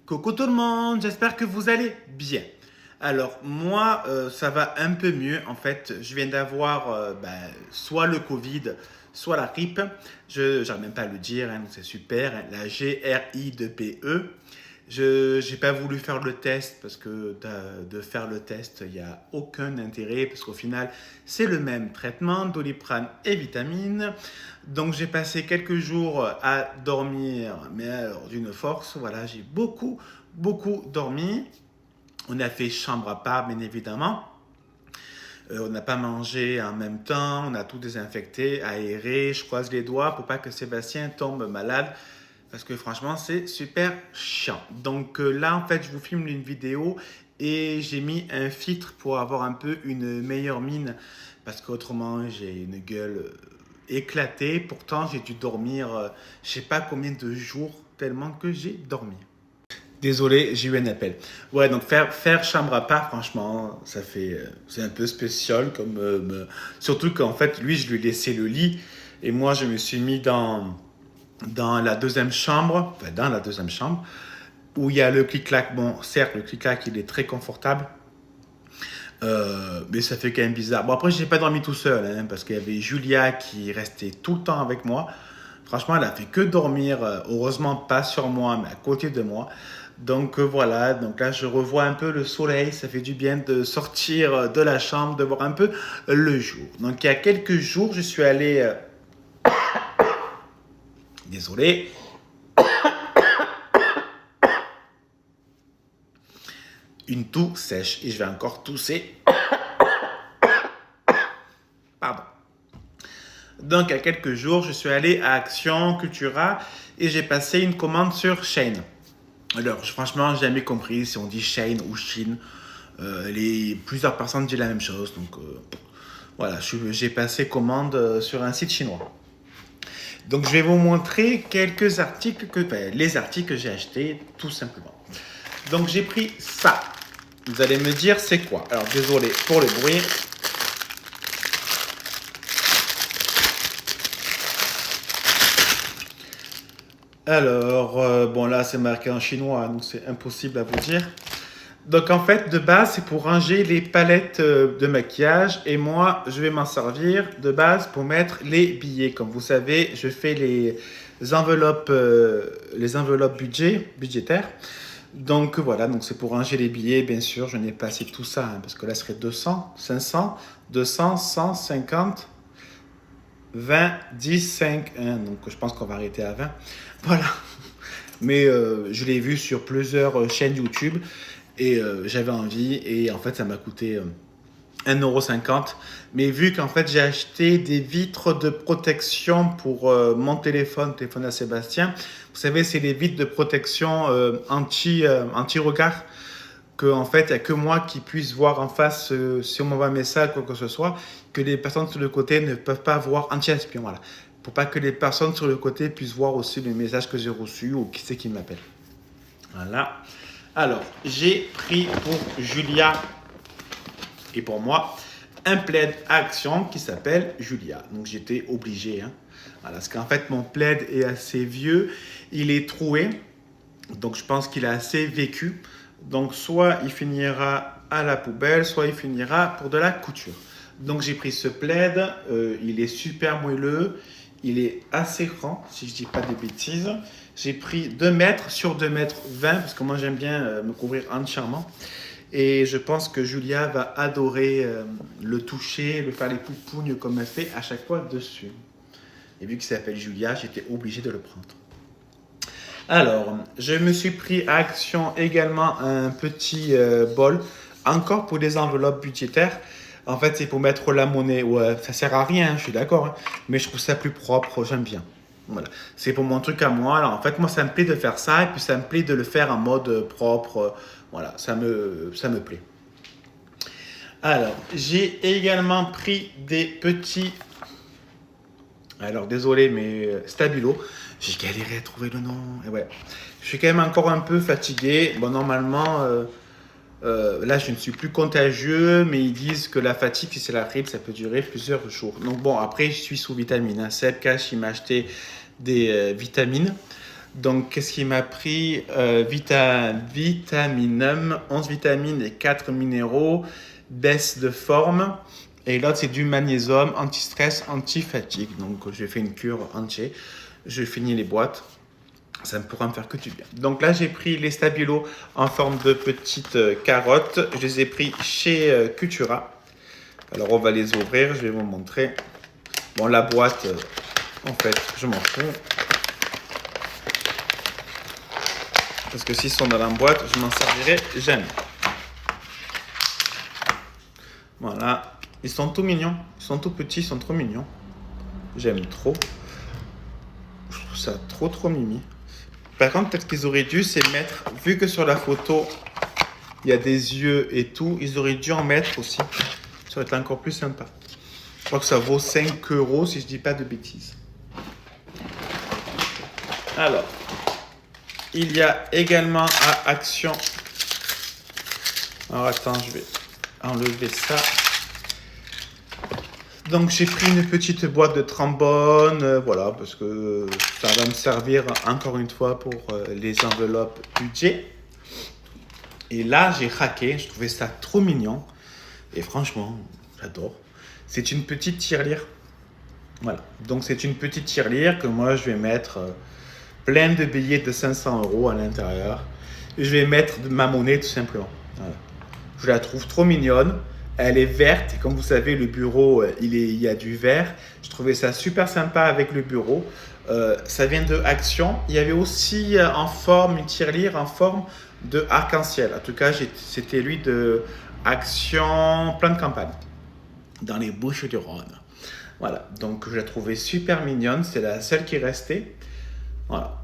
Coucou tout le monde, j'espère que vous allez bien. Alors moi, ça va un peu mieux. En fait, je viens d'avoir soit le Covid, soit la grippe. Je n'arrive même pas à le dire, hein, donc c'est super, hein, la GRI2PE. Je n'ai pas voulu faire le test parce que de faire le test, il n'y a aucun intérêt parce qu'au final, c'est le même traitement, Doliprane et vitamines. Donc j'ai passé quelques jours à dormir, mais alors d'une force, voilà, j'ai beaucoup dormi. On a fait chambre à part, bien évidemment. On n'a pas mangé en même temps, on a tout désinfecté, aéré. Je croise les doigts pour pas que Sébastien tombe malade. Parce que franchement, c'est super chiant. Donc là, en fait, je vous filme une vidéo et j'ai mis un filtre pour avoir un peu une meilleure mine. Parce qu'autrement, j'ai une gueule éclatée. Pourtant, j'ai dû dormir, je sais pas combien de jours, tellement que j'ai dormi. Désolé, j'ai eu un appel. Ouais, donc faire chambre à part, franchement, ça fait, c'est un peu spécial. Surtout qu'en fait, lui, je lui ai laissé le lit. Et moi, je me suis mis dans la deuxième chambre, où il y a le clic-clac. Bon, certes, le clic-clac, il est très confortable, mais ça fait quand même bizarre. Bon, après, je n'ai pas dormi tout seul, hein, parce qu'il y avait Julia qui restait tout le temps avec moi. Franchement, elle a fait que dormir, heureusement pas sur moi, mais à côté de moi. Donc voilà, donc là je revois un peu le soleil, ça fait du bien de sortir de la chambre, de voir un peu le jour. Donc il y a quelques jours, je suis allé, désolé, une toux sèche et je vais encore tousser. Pardon. Donc, il y a quelques jours, je suis allé à Action Cultura et j'ai passé une commande sur Shein. Alors, franchement, j'ai jamais compris si on dit Shein ou Shein. Plusieurs personnes disent la même chose. Donc, voilà, j'ai passé commande sur un site chinois. Donc, je vais vous montrer quelques articles, les articles que j'ai achetés, tout simplement. Donc, j'ai pris ça. Vous allez me dire c'est quoi. Alors, désolé pour le bruit. Alors, bon là c'est marqué en chinois, donc c'est impossible à vous dire. Donc en fait, de base, c'est pour ranger les palettes de maquillage. Et moi, je vais m'en servir de base pour mettre les billets. Comme vous savez, je fais les enveloppes budgétaires. Donc voilà, donc c'est pour ranger les billets, bien sûr. Je n'ai pas assez tout ça, hein, parce que là, ce serait 200, 500, 200, 150, 20, 10, 5, 1. Donc je pense qu'on va arrêter à 20. Voilà. Mais je l'ai vu sur plusieurs chaînes YouTube et j'avais envie et en fait ça m'a coûté 1,50 €. Mais vu qu'en fait j'ai acheté des vitres de protection pour mon téléphone à Sébastien, vous savez c'est les vitres de protection anti-regard que en fait il n'y a que moi qui puisse voir en face si on m'envoie un message quoi que ce soit, que les personnes sur le côté ne peuvent pas voir anti-espion, voilà. Pour pas que les personnes sur le côté puissent voir aussi le message que j'ai reçu ou qui c'est qui m'appelle. Voilà. Alors, j'ai pris pour Julia et pour moi un plaid à Action qui s'appelle Julia. Donc j'étais obligé. Hein. Voilà, parce qu'en fait mon plaid est assez vieux, il est troué, donc je pense qu'il a assez vécu. Donc soit il finira à la poubelle, soit il finira pour de la couture. Donc j'ai pris ce plaid, il est super moelleux. Il est assez grand, si je ne dis pas des bêtises. J'ai pris 2 mètres sur 2 mètres 20, parce que moi j'aime bien me couvrir entièrement. Et je pense que Julia va adorer le toucher, le faire les poupounes comme elle fait à chaque fois dessus. Et vu qu'il s'appelle Julia, j'étais obligé de le prendre. Alors, je me suis pris à Action également un petit bol, encore pour les enveloppes budgétaires. En fait, c'est pour mettre la monnaie. Ouais, ça sert à rien, je suis d'accord, hein, mais je trouve ça plus propre, j'aime bien. Voilà, c'est pour mon truc à moi. Alors, en fait, moi, ça me plaît de faire ça et puis ça me plaît de le faire en mode propre. Voilà, ça me plaît. Alors, j'ai également pris des petits. Alors, désolé, mais Stabilo. J'ai galéré à trouver le nom. Et ouais, je suis quand même encore un peu fatigué. Bon, normalement. Là, je ne suis plus contagieux, mais ils disent que la fatigue, si c'est la grippe, ça peut durer plusieurs jours. Donc bon, après, je suis sous vitamine. Hein. Seb Cash, il m'a acheté des vitamines. Donc, qu'est-ce qui m'a pris Vitaminum, 11 vitamines et 4 minéraux, baisse de forme. Et l'autre, c'est du magnésium, anti-stress, anti-fatigue. Donc, j'ai fait une cure entière. Je finis les boîtes. Ça ne pourra me faire que du bien. Donc là, j'ai pris les Stabilo en forme de petites carottes. Je les ai pris chez Cultura. Alors, on va les ouvrir. Je vais vous montrer. Bon, la boîte, en fait, je m'en fous. Parce que s'ils sont dans la boîte, je m'en servirai jamais. Voilà. Ils sont tout mignons. Ils sont tout petits. Ils sont trop mignons. J'aime trop. Je trouve ça trop mimi. Par contre, peut-être qu'ils auraient dû se mettre, vu que sur la photo, il y a des yeux et tout, ils auraient dû en mettre aussi. Ça aurait été encore plus sympa. Je crois que ça vaut 5 € si je ne dis pas de bêtises. Alors, il y a également à Action. Alors attends, je vais enlever ça. Donc j'ai pris une petite boîte de trombone, voilà, parce que ça va me servir encore une fois pour les enveloppes budget. Et là, j'ai craqué, je trouvais ça trop mignon. Et franchement, j'adore. C'est une petite tirelire. Voilà, donc c'est une petite tirelire que moi je vais mettre plein de billets de 500 € à l'intérieur. Et je vais mettre de ma monnaie tout simplement. Voilà. Je la trouve trop mignonne. Elle est verte et comme vous savez, le bureau, il y a du vert. Je trouvais ça super sympa avec le bureau. Ça vient de Action. Il y avait aussi en forme, une tirelire en forme de arc-en-ciel. En tout cas, c'était lui de Action Plan de Campagne dans les Bouches-du-Rhône. Voilà, donc je la trouvais super mignonne. C'est la seule qui restait. Voilà.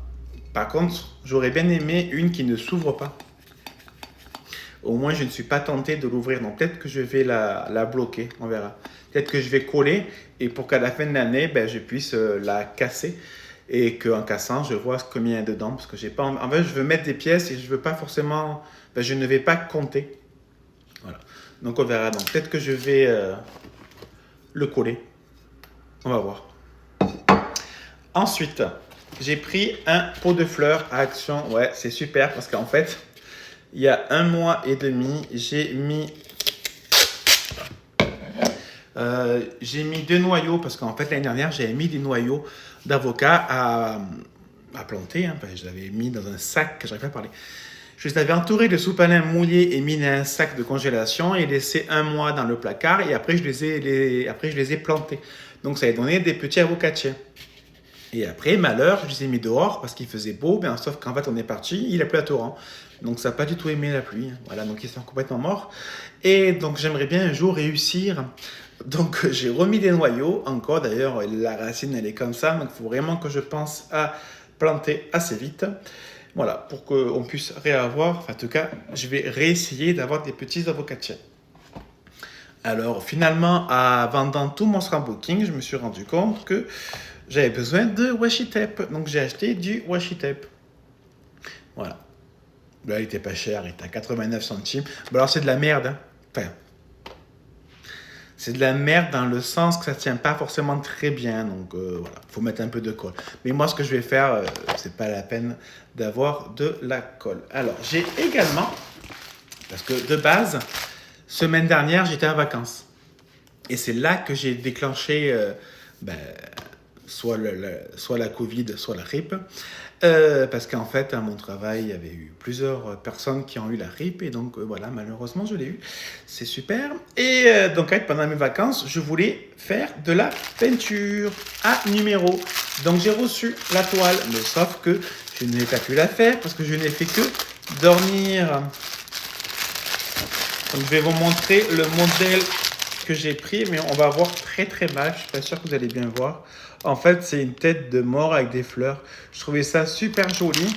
Par contre, j'aurais bien aimé une qui ne s'ouvre pas. Au moins, je ne suis pas tenté de l'ouvrir. Donc, peut-être que je vais la bloquer. On verra. Peut-être que je vais coller et pour qu'à la fin de l'année, je puisse la casser et qu'en cassant, je vois combien il y a dedans. Parce que j'ai pas. En fait, je veux mettre des pièces et je veux pas forcément. Je ne vais pas compter. Voilà. Donc, on verra. Donc, peut-être que je vais le coller. On va voir. Ensuite, j'ai pris un pot de fleurs à Action. Ouais, c'est super parce qu'en fait, il y a 1 mois et demi, j'ai mis 2 noyaux parce qu'en fait l'année dernière j'avais mis des noyaux d'avocat à planter. Je l'avais mis dans un sac que j'arrive pas à parler. Je les avais entourés de sous-palin mouillés et mis dans un sac de congélation et laissé 1 mois dans le placard et après je les ai plantés. Donc ça a donné des petits avocatiers. Et après, malheur, je les ai mis dehors parce qu'il faisait beau, sauf qu'en fait on est parti, il a plu à torrent. Donc ça n'a pas du tout aimé la pluie. Voilà, donc ils sont complètement morts. Et donc j'aimerais bien un jour réussir. Donc j'ai remis des noyaux encore. D'ailleurs, la racine elle est comme ça. Donc il faut vraiment que je pense à planter assez vite. Voilà, pour qu'on puisse réavoir. Enfin, en tout cas, je vais réessayer d'avoir des petits avocatiers. Alors finalement, en vendant tout mon scrapbooking, je me suis rendu compte que j'avais besoin de washi tape. Donc j'ai acheté du washi tape. Voilà. Là, il était pas cher, il était à 89 centimes. Bon, alors c'est de la merde. Enfin, c'est de la merde dans le sens que ça tient pas forcément très bien. Donc voilà, faut mettre un peu de colle. Mais moi, ce que je vais faire, c'est pas la peine d'avoir de la colle. Alors, j'ai également, parce que de base, semaine dernière, j'étais en vacances. Et c'est là que j'ai déclenché soit la Covid, soit la grippe. Parce qu'en fait, à mon travail, il y avait eu plusieurs personnes qui ont eu la grippe. Et donc, voilà, malheureusement, je l'ai eu. C'est super. Et donc, pendant mes vacances, je voulais faire de la peinture à numéro. Donc, j'ai reçu la toile. Mais sauf que je n'ai pas pu la faire parce que je n'ai fait que dormir. Donc, je vais vous montrer le modèle que j'ai pris, mais on va voir très mal. Je suis pas sûr que vous allez bien voir. En fait, c'est une tête de mort avec des fleurs. Je trouvais ça super joli.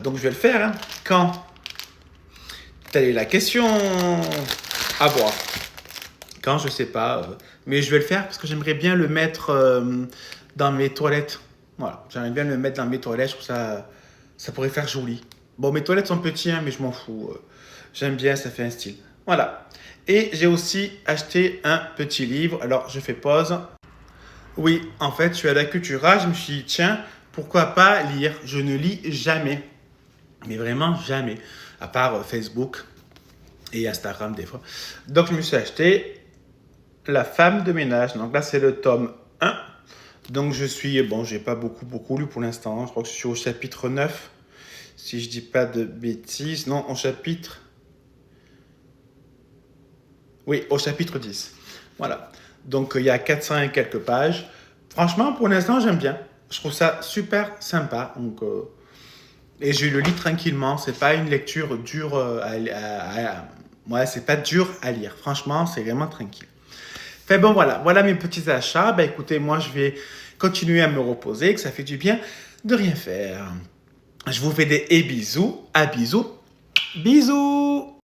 Donc, je vais le faire. Quand? Telle est la question à voir. Quand, je sais pas. Mais je vais le faire parce que j'aimerais bien le mettre dans mes toilettes. Voilà, j'aimerais bien le mettre dans mes toilettes. Je trouve ça pourrait faire joli. Bon, mes toilettes sont petites, mais je m'en fous. J'aime bien, ça fait un style. Voilà. Et j'ai aussi acheté un petit livre. Alors, je fais pause. Oui, en fait, je suis à la Cultura. Je me suis dit, tiens, pourquoi pas lire? Je ne lis jamais, mais vraiment jamais, à part Facebook et Instagram des fois. Donc je me suis acheté La femme de ménage. Donc là c'est le tome 1. Donc je suis, bon, j'ai pas beaucoup lu pour l'instant. Je crois que je suis au chapitre 9, si je dis pas de bêtises. Non, au chapitre... Oui, au chapitre 10. Voilà. Donc il y a 400 et quelques pages. Franchement, pour l'instant, j'aime bien. Je trouve ça super sympa. Donc, et je le lis tranquillement. C'est pas une lecture dure ouais, c'est pas dur à lire. Franchement, c'est vraiment tranquille. Fait bon, voilà mes petits achats. Ben écoutez, moi je vais continuer à me reposer, que ça fait du bien de rien faire. Je vous fais des bisous. À bisous. Bisous.